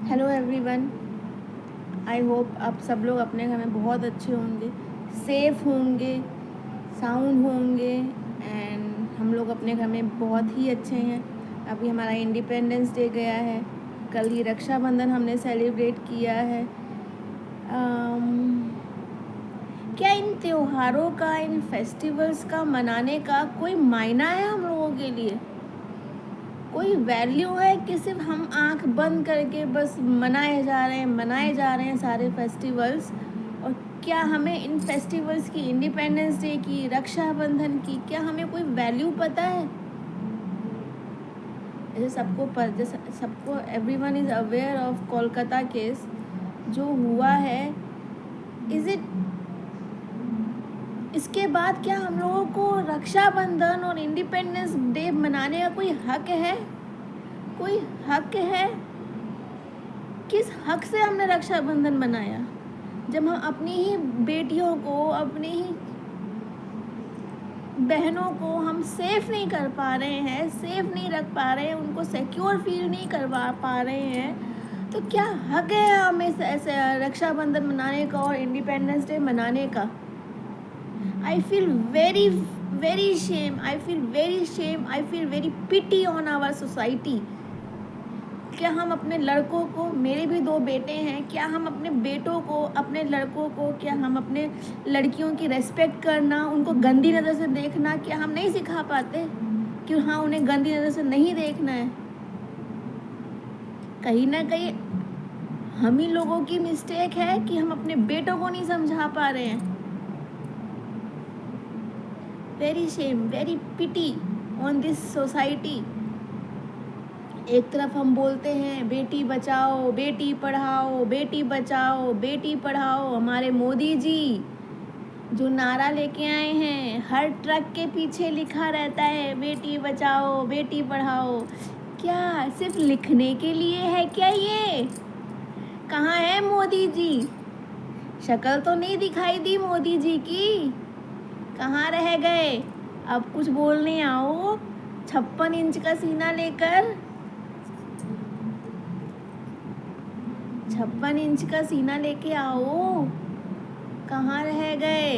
Hello everyone. I hope आप सब लोग अपने घर में बहुत अच्छे होंगे, सेफ होंगे, साउंड होंगे एंड हम लोग अपने घर में बहुत ही अच्छे हैं। अभी हमारा इंडिपेंडेंस डे गया है, कल ही रक्षाबंधन हमने सेलिब्रेट किया है। क्या इन त्योहारों का, इन फेस्टिवल्स का मनाने का कोई मायना है हम लोगों के लिए? कोई वैल्यू है कि सिर्फ हम आंख बंद करके बस मनाए जा रहे हैं सारे फेस्टिवल्स? और क्या हमें इन फेस्टिवल्स की, इंडिपेंडेंस डे की, रक्षाबंधन की, क्या हमें कोई वैल्यू पता है? जैसे सबको everyone is aware of Kolkata case जो हुआ है। इज़ इट, इसके बाद क्या हम लोगों को रक्षाबंधन और इंडिपेंडेंस डे मनाने का कोई हक है? कोई हक है? किस हक से हमने रक्षाबंधन मनाया जब हम अपनी ही बेटियों को, अपनी ही बहनों को हम सेफ नहीं कर पा रहे हैं, सेफ नहीं रख पा रहे हैं, उनको सिक्योर फील नहीं करवा पा रहे हैं, तो क्या हक है हमें ऐसे रक्षाबंधन मनाने का और इंडिपेंडेंस डे मनाने का? I feel very very shame, I feel very pity on our society. क्या हम अपने लड़कों को, मेरे भी 2 बेटे हैं, क्या हम अपने बेटों को, अपने लड़कों को, क्या हम अपने लड़कियों की रेस्पेक्ट करना, उनको गंदी नज़र से देखना, क्या हम नहीं सिखा पाते कि हाँ उन्हें गंदी नज़र से नहीं देखना है? कहीं ना कहीं हम ही लोगों की मिस्टेक है कि हम अपने बेटों को नहीं समझा पा रहे हैं। Very shame, very pity on this society. एक तरफ हम बोलते हैं बेटी बचाओ, बेटी पढ़ाओ, बेटी बचाओ, बेटी पढ़ाओ। हमारे मोदी जी जो नारा लेके आए हैं, हर ट्रक के पीछे लिखा रहता है बेटी बचाओ, बेटी पढ़ाओ। क्या सिर्फ लिखने के लिए है क्या ये? कहाँ है मोदी जी? शक्ल तो नहीं दिखाई दी मोदी जी की, कहाँ रह गए? अब कुछ बोलने आओ 56 इंच का सीना लेकर, 56 इंच का सीना लेके आओ, कहाँ रह गए?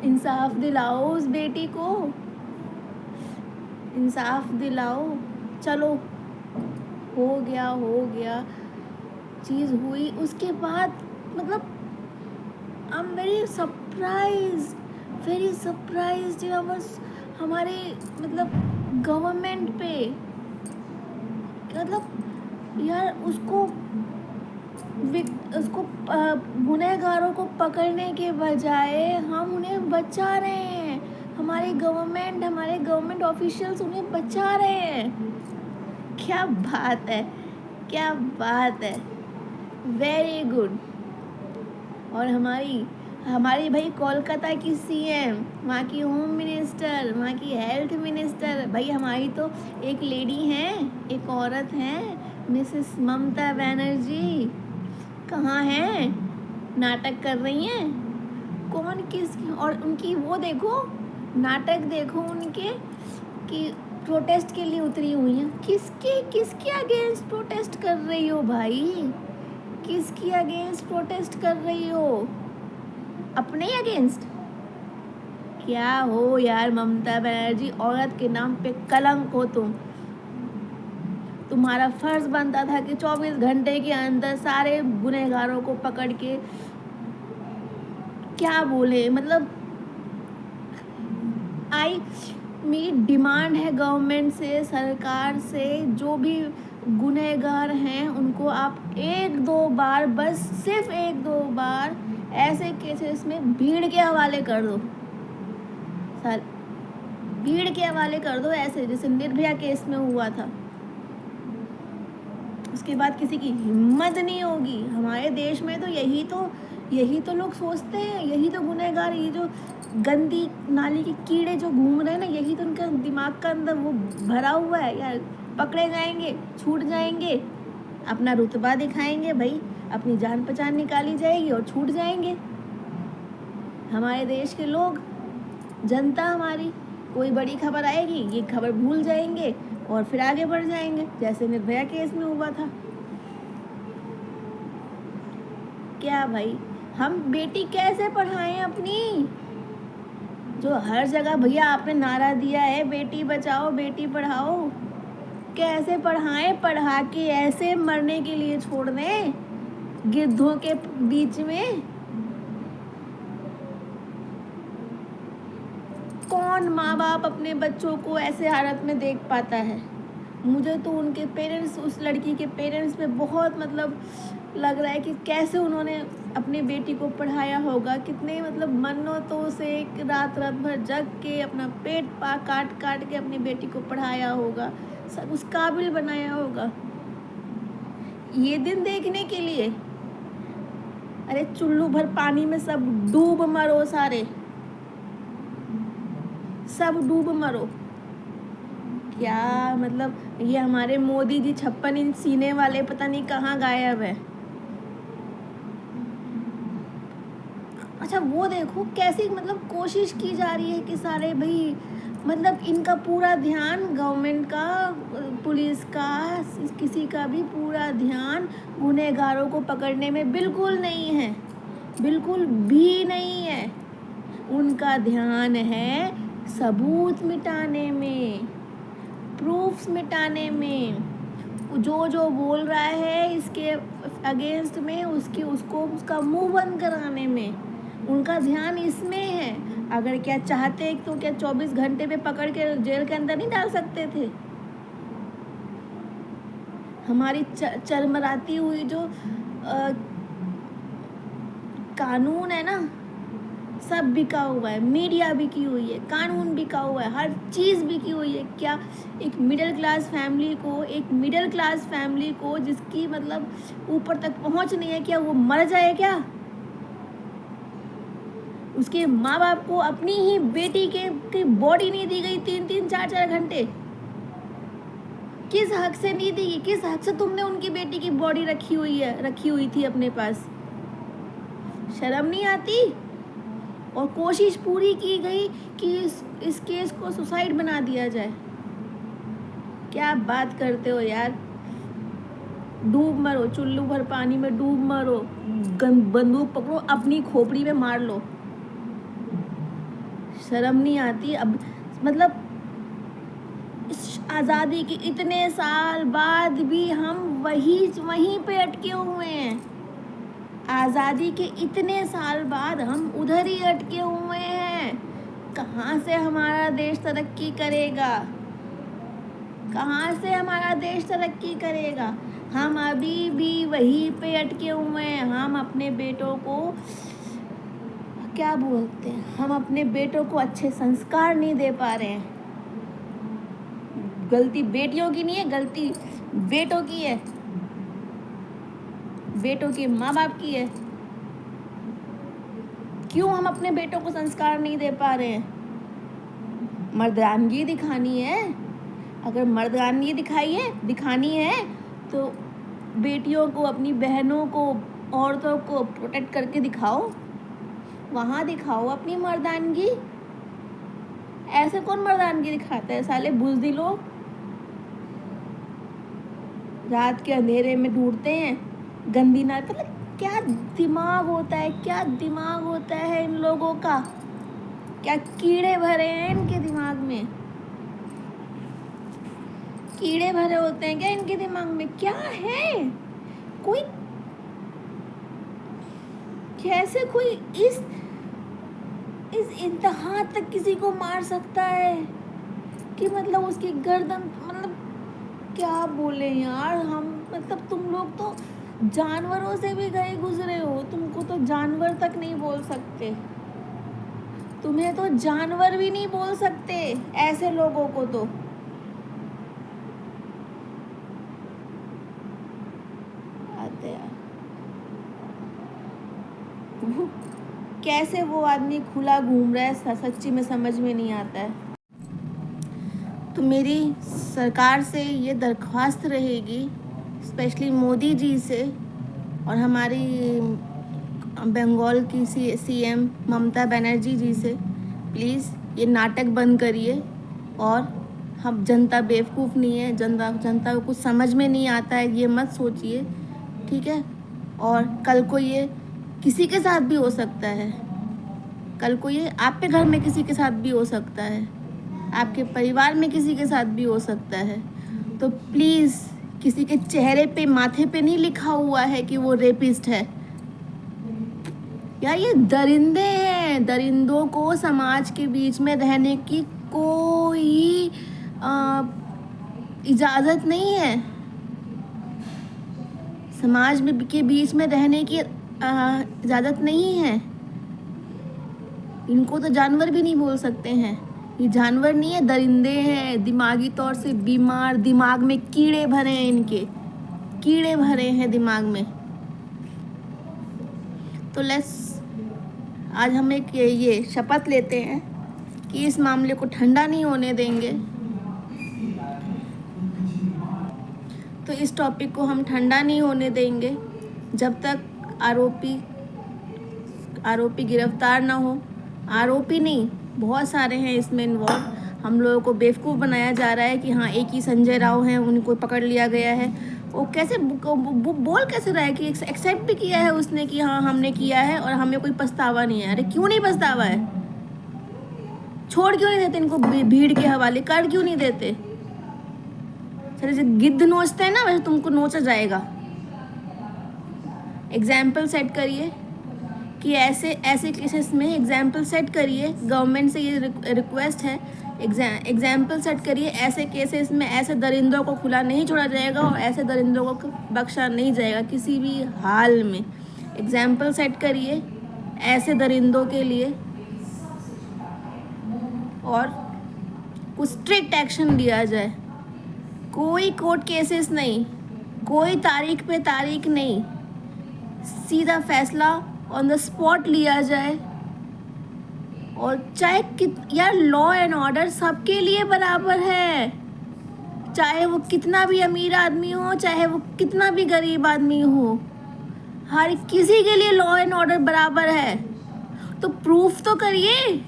इंसाफ दिलाओ उस बेटी को, इंसाफ दिलाओ। चलो हो गया, चीज़ हुई, उसके बाद मतलब आई एम वेरी सरप्राइज हमारे मतलब गवर्नमेंट पे। मतलब यार उसको गुनहगारों को पकड़ने के बजाय हम उन्हें बचा रहे हैं। हमारे गवर्नमेंट ऑफिशियल्स उन्हें बचा रहे हैं। क्या बात है, क्या बात है, वेरी गुड। और हमारी भाई कोलकाता की सीएम, वहाँ की होम मिनिस्टर, वहाँ की हेल्थ मिनिस्टर, भाई हमारी तो एक लेडी हैं, एक औरत हैं, मिसेस ममता बनर्जी, कहाँ हैं? नाटक कर रही हैं। कौन किस, और उनकी वो देखो, नाटक देखो उनके कि प्रोटेस्ट के लिए उतरी हुई हैं। किसके अगेंस्ट प्रोटेस्ट कर रही हो भाई? किसकी अगेंस्ट प्रोटेस्ट कर रही हो? अपने अगेंस्ट? क्या हो यार ममता बनर्जी, औरत के नाम पे कलंक हो तुम। तुम्हारा फर्ज बनता था कि 24 घंटे के अंदर सारे गुनहगारों को पकड़ के, क्या बोले मतलब, मेरी डिमांड है गवर्नमेंट से, सरकार से, जो भी गुनहगार हैं उनको आप 1-2 बार, बस सिर्फ 1-2 बार ऐसे केसेस में भीड़ के हवाले कर दो सर, भीड़ के हवाले कर दो, ऐसे जैसे निर्भया केस में हुआ था। उसके बाद किसी की हिम्मत नहीं होगी। हमारे देश में तो यही तो लोग सोचते हैं, यही तो गुनहगार, ये जो गंदी नाली के कीड़े जो घूम रहे हैं ना, यही तो उनका दिमाग का अंदर वो भरा हुआ है यार। पकड़े जाएंगे, छूट जाएंगे, अपना रुतबा दिखाएंगे भाई, अपनी जान पहचान निकाली जाएगी और छूट जाएंगे हमारे देश के लोग, जनता हमारी। कोई बड़ी खबर आएगी, ये खबर भूल जाएंगे, और फिर आगे बढ़ जाएंगे, जैसे निर्भया केस में हुआ था। क्या भाई, हम बेटी कैसे पढ़ाएं अपनी? जो हर जगह भैया आपने नारा दिया है बेटी बचाओ बेटी पढ़ाओ, कैसे पढ़ाएं? पढ़ा के ऐसे मरने के लिए छोड़ दें गिद्धों के बीच में? कौन माँ बाप अपने बच्चों को ऐसे हालत में देख पाता है? मुझे तो उनके पेरेंट्स, उस लड़की के पेरेंट्स पे बहुत मतलब लग रहा है कि कैसे उन्होंने अपनी बेटी को पढ़ाया होगा, कितने मतलब मन्नतों से रात भर जग के अपना पेट काट काट के अपनी बेटी को पढ़ाया होगा, सब उस काबिल बनाया होगा ये दिन देखने के लिए। अरे चुल्लू भर पानी में सब डूब मरो, सारे सब डूब मरो। क्या मतलब, ये हमारे मोदी जी 56 इंच सीने वाले पता नहीं कहाँ गायब है। अच्छा वो देखो कैसी मतलब कोशिश की जा रही है कि सारे भाई मतलब इनका पूरा ध्यान, गवर्नमेंट का, पुलिस का, किसी का भी पूरा ध्यान गुनहगारों को पकड़ने में बिल्कुल नहीं है, बिल्कुल भी नहीं है। उनका ध्यान है सबूत मिटाने में, प्रूफ्स मिटाने में। जो जो बोल रहा है इसके अगेंस्ट में उसको उसका मुंह बंद कराने में उनका ध्यान इसमें है। अगर क्या चाहते तो क्या 24 घंटे में पकड़ के जेल के अंदर नहीं डाल सकते थे? हमारी चरमराती हुई जो कानून है ना, सब बिका हुआ है, मीडिया बिकी हुई है, कानून बिका हुआ है, हर चीज़ बिकी हुई है। क्या एक मिडिल क्लास फैमिली को जिसकी मतलब ऊपर तक पहुंच नहीं है, क्या वो मर जाए? क्या उसके माँ बाप को अपनी ही बेटी की बॉडी नहीं दी गई 3-3, 4-4 घंटे? किस हक से नहीं दी? किस हक से तुमने उनकी बेटी की बॉडी रखी हुई थी अपने पास? शर्म नहीं आती? और कोशिश पूरी की गई कि इस केस को सुसाइड बना दिया जाए। क्या बात करते हो यार? डूब मरो, चुल्लू भर पानी में डूब मरो, बंदूक पकड़ो, अपनी खोपड़ी में मार लो। शर्म नहीं आती? अब मतलब इस आज़ादी के इतने साल बाद भी हम वहीं पे अटके हुए हैं। आज़ादी के इतने साल बाद हम उधर ही अटके हुए हैं। कहाँ से हमारा देश तरक्की करेगा? कहाँ से हमारा देश तरक्की करेगा? हम अभी भी वहीं पे अटके हुए हैं। हम अपने बेटों को क्या बोलते हैं, हम अपने बेटों को अच्छे संस्कार नहीं दे पा रहे हैं। गलती बेटियों की नहीं है, गलती बेटों की है, बेटों के माँ बाप की है। क्यों हम अपने बेटों को संस्कार नहीं दे पा रहे हैं? मर्दानगी दिखानी है। अगर मर्दानगी दिखानी है तो बेटियों को, अपनी बहनों को, औरतों को प्रोटेक्ट करके दिखाओ, वहाँ दिखाओ अपनी मर्दानगी। ऐसे कौन मर्दानगी दिखाता है? साले बुज़दिल लोग रात के अंधेरे में ढूंढते हैं गंदी नाल। मतलब क्या दिमाग होता है इन लोगों का? क्या कीड़े भरे हैं इनके दिमाग में? कीड़े भरे होते हैं क्या इनके दिमाग में? क्या है? कोई कैसे कोई इस इंतहा तक किसी को मार सकता है कि मतलब उसकी गर्दन, मतलब क्या बोले यार हम, मतलब तुम लोग तो जानवरों से भी गए गुजरे हो, तुमको तो जानवर तक नहीं बोल सकते, तुम्हें तो जानवर भी नहीं बोल सकते ऐसे लोगों को। तो आते यार, कैसे वो आदमी खुला घूम रहा है, सच्ची में समझ में नहीं आता है। तो मेरी सरकार से ये दरख्वास्त रहेगी, स्पेशली मोदी जी से और हमारी बंगाल की सीएम ममता बनर्जी जी से, प्लीज़ ये नाटक बंद करिए और हम जनता बेवकूफ़ नहीं है, जनता को कुछ समझ में नहीं आता है, ये मत सोचिए, ठीक है। और कल को ये किसी के साथ भी हो सकता है, कल को ये आपके घर में किसी के साथ भी हो सकता है, आपके परिवार में किसी के साथ भी हो सकता है। तो प्लीज़ किसी के चेहरे पे माथे पे नहीं लिखा हुआ है कि वो रेपिस्ट है यार, ये दरिंदे हैं। दरिंदों को समाज के बीच में रहने की कोई इजाज़त नहीं है। समाज में के बीच में रहने की इजाज़त नहीं है। इनको तो जानवर भी नहीं बोल सकते हैं, ये जानवर नहीं है, दरिंदे हैं, दिमागी तौर से बीमार, दिमाग में कीड़े भरे हैं, इनके कीड़े भरे हैं दिमाग में। तो आज हम एक ये शपथ लेते हैं कि इस मामले को ठंडा नहीं होने देंगे। तो इस टॉपिक को हम ठंडा नहीं होने देंगे जब तक आरोपी गिरफ्तार ना हो। आरोपी नहीं, बहुत सारे हैं इसमें इन्वॉल्व। हम लोगों को बेवकूफ़ बनाया जा रहा है कि हाँ एक ही संजय राव हैं, उनको पकड़ लिया गया है। वो कैसे बोल कैसे रहा है कि एक्सेप्ट भी किया है उसने कि हाँ हमने किया है और हमें कोई पछतावा नहीं है। अरे क्यों नहीं पछतावा है? छोड़ क्यों नहीं देते इनको भीड़ के हवाले, कर क्यों नहीं देते? चले जो गिद्ध नोचते हैं ना, वैसे तुमको नोचा जाएगा। एग्जाम्पल सेट करिए कि ऐसे केसेस में एग्जाम्पल सेट करिए। गवर्नमेंट से ये रिक्वेस्ट है, एग्जाम्पल सेट करिए। ऐसे केसेस में ऐसे दरिंदों को खुला नहीं छोड़ा जाएगा और ऐसे दरिंदों को बख्शा नहीं जाएगा किसी भी हाल में। एग्जाम्पल सेट करिए ऐसे दरिंदों के लिए और कुछ स्ट्रिक्ट एक्शन लिया जाए। कोई कोर्ट केसेस नहीं, कोई तारीख पे तारीख नहीं, सीधा फैसला ऑन द स्पॉट लिया जाए। और चाहे यार लॉ एंड ऑर्डर सबके लिए बराबर है, चाहे वो कितना भी अमीर आदमी हो, चाहे वो कितना भी गरीब आदमी हो, हर किसी के लिए लॉ एंड ऑर्डर बराबर है। तो प्रूफ तो करिए।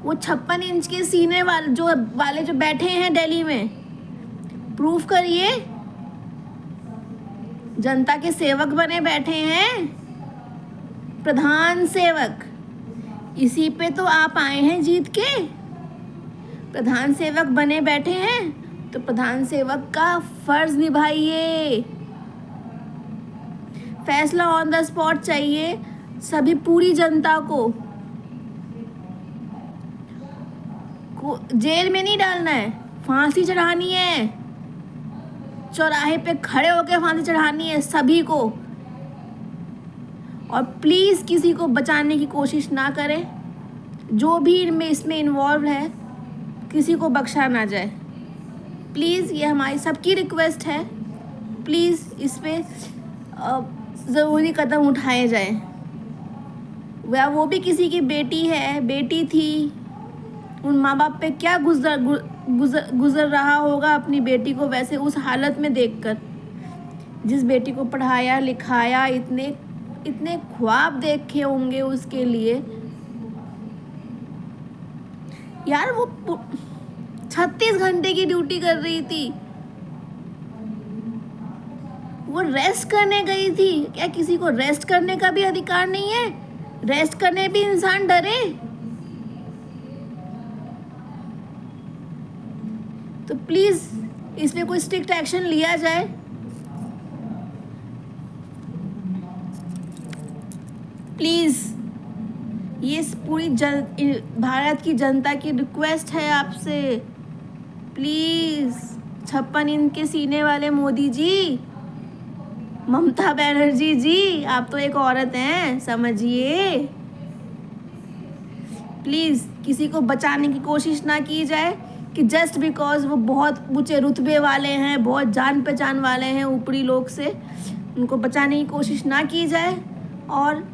वो 56 इंच के सीने वाले जो बैठे हैं दिल्ली में, प्रूफ करिए। जनता के सेवक बने बैठे हैं, प्रधान सेवक। इसी पे तो आप आए हैं जीत के। प्रधान सेवक बने बैठे हैं तो प्रधान सेवक का फर्ज निभाइए। फैसला ऑन द स्पॉट चाहिए सभी, पूरी जनता को जेल में नहीं डालना है, फांसी चढ़ानी है। चौराहे पे खड़े होकर फांसी चढ़ानी है सभी को। और प्लीज़ किसी को बचाने की कोशिश ना करें। जो भी इसमें इन्वॉल्व है किसी को बख्शा ना जाए। प्लीज़ ये हमारी सबकी रिक्वेस्ट है, प्लीज़ इस पर ज़रूरी कदम उठाए जाएं। वह वो भी किसी की बेटी है, बेटी थी, उन माँ बाप पे क्या गुजर रहा होगा अपनी बेटी को वैसे उस हालत में देखकर। जिस बेटी को पढ़ाया लिखाया, इतने ख्वाब देखे होंगे उसके लिए। यार वो 36 घंटे की ड्यूटी कर रही थी, वो रेस्ट करने गई थी। क्या किसी को रेस्ट करने का भी अधिकार नहीं है? रेस्ट करने भी इंसान डरे। तो प्लीज़ इस पे कोई स्ट्रिक्ट एक्शन लिया जाए। प्लीज़ ये पूरी भारत की जनता की रिक्वेस्ट है आपसे। प्लीज़ 56 इंच के सीने वाले मोदी जी, ममता बनर्जी जी, आप तो एक औरत हैं, समझिए। प्लीज़ किसी को बचाने की कोशिश ना की जाए कि जस्ट बिकॉज वो बहुत ऊंचे रुतबे वाले हैं, बहुत जान पहचान वाले हैं ऊपरी लोग से, उनको बचाने की कोशिश ना की जाए। और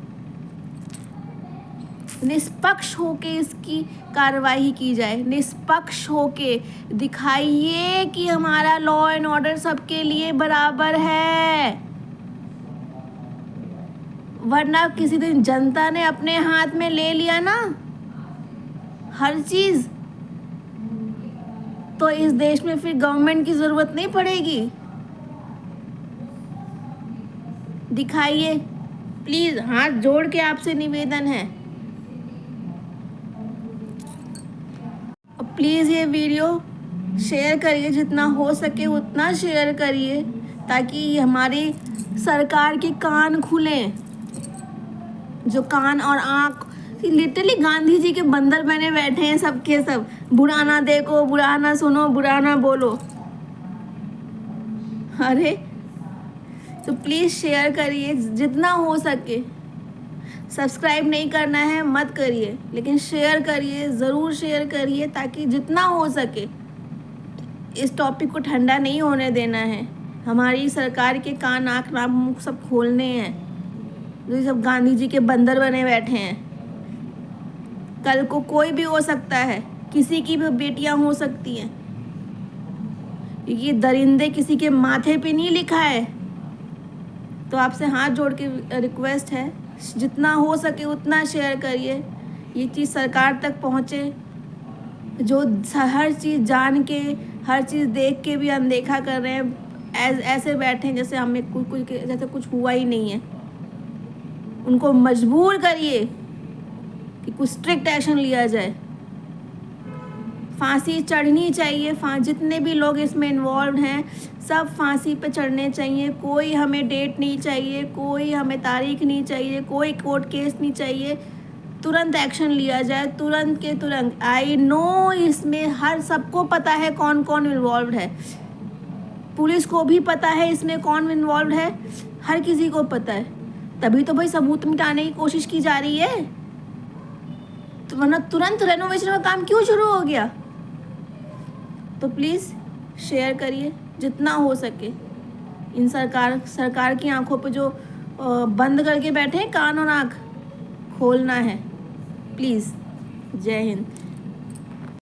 निष्पक्ष होके इसकी कार्रवाई की जाए। निष्पक्ष होके दिखाइए कि हमारा लॉ एंड ऑर्डर सबके लिए बराबर है। वरना किसी दिन जनता ने अपने हाथ में ले लिया ना हर चीज़, तो इस देश में फिर गवर्नमेंट की ज़रूरत नहीं पड़ेगी। दिखाइए प्लीज़, हाथ जोड़ के आपसे निवेदन है। प्लीज़ ये वीडियो शेयर करिए, जितना हो सके उतना शेयर करिए, ताकि हमारी सरकार के कान खुलें। जो कान और आँख, लिटरली गांधी जी के बंदर बने बैठे हैं सबके सब। बुरा ना देखो, बुरा ना सुनो, बुरा ना बोलो। अरे तो प्लीज़ शेयर करिए जितना हो सके। सब्सक्राइब नहीं करना है मत करिए, लेकिन शेयर करिए, ज़रूर शेयर करिए, ताकि जितना हो सके इस टॉपिक को ठंडा नहीं होने देना है। हमारी सरकार के कान, आँख, नाक, मुख सब खोलने हैं। जो ये सब गांधी जी के बंदर बने बैठे हैं। कल को कोई भी हो सकता है, किसी की भी बेटियां हो सकती हैं। ये दरिंदे किसी के माथे पे नहीं लिखा है। तो आपसे हाथ जोड़ के रिक्वेस्ट है, जितना हो सके उतना शेयर करिए, ये चीज़ सरकार तक पहुँचे। जो हर चीज़ जान के, हर चीज़ देख के भी अनदेखा कर रहे हैं, ऐसे बैठे हैं जैसे हमें जैसे कुछ हुआ ही नहीं है। उनको मजबूर करिए कि कुछ स्ट्रिक्ट एक्शन लिया जाए। फांसी चढ़नी चाहिए। जितने भी लोग इसमें इन्वॉल्व हैं सब फांसी पे चढ़ने चाहिए। कोई हमें डेट नहीं चाहिए, कोई हमें तारीख नहीं चाहिए, कोई कोर्ट केस नहीं चाहिए। तुरंत एक्शन लिया जाए, तुरंत के तुरंत। आई नो इसमें हर सबको पता है कौन कौन इन्वॉल्व है। पुलिस को भी पता है इसमें कौन इन्वॉल्व है, हर किसी को पता है। तभी तो भाई सबूत मिटाने की कोशिश की जा रही है। तो वरना तुरंत रेनोवेशन का काम क्यों शुरू हो गया? तो प्लीज़ शेयर करिए जितना हो सके। इन सरकार की आंखों पे जो बंद करके बैठे हैं, कान और आँख खोलना है प्लीज़। जय हिंद।